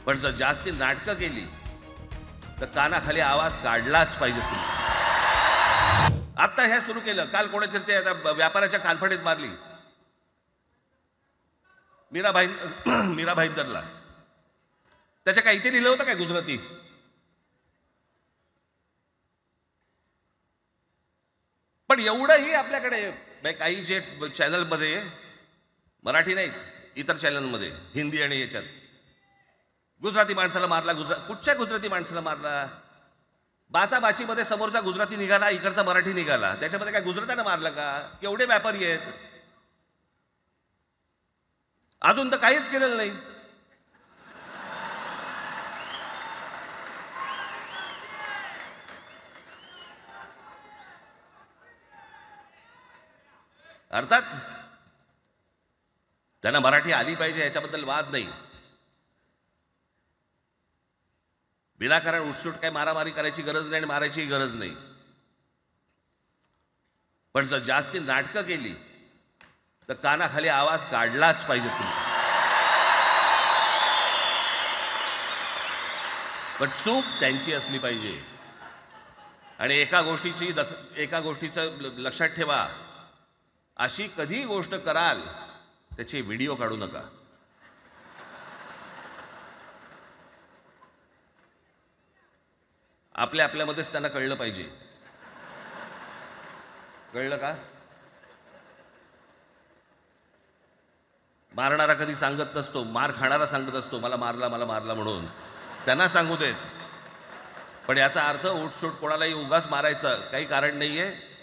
पण जर जास्ती नाटकं केली तर कानाखाली आवाज काढलाच पाहिजे तुम्ही. आता हे सुरू केलं, काल कोणाच्या ते आता व्यापाऱ्याच्या कानफडीत मारली मीरा भाईंदरला. त्याच्या काय इथे लिहिलं होतं काय गुजराती? पण एवढंही आपल्याकडे काही जे चॅनलमध्ये, मराठी नाही इतर चॅनलमध्ये, हिंदी आणि याच्यात गुजराती माणसाला मारला. कुठच्या गुजराती माणसाला मारला? बाचाबाचीमध्ये समोरचा गुजराती निघाला, इकडचा मराठी निघाला, त्याच्यामध्ये काय गुजरात्यानं मारलं का? केवढे व्यापारी आहेत, अजून तर काहीच केलेलं नाही. अर्थात त्यांना मराठी आली पाहिजे याच्याबद्दल वाद नाही. विनाकारण उठसूट काही मारामारी करायची गरज नाही आणि मारायची गरज नाही. पण जर जास्ती नाटकं केली तर कानाखाली आवाज काढलाच पाहिजे तुम्ही. पण चूक त्यांची असली पाहिजे. आणि एका गोष्टीचं लक्षात ठेवा, अशी कधी गोष्ट कराल त्याचे व्हिडिओ काढू नका. आपल्यामध्येच त्यांना कळलं पाहिजे. कळलं का? मारणारा कधी सांगत नसतो, मार खाणारा सांगत असतो मला मारला म्हणून. त्यांना सांगू देत. पण याचा अर्थ उठसूट कोणालाही उगाच मारायचं काही कारण नाहीये.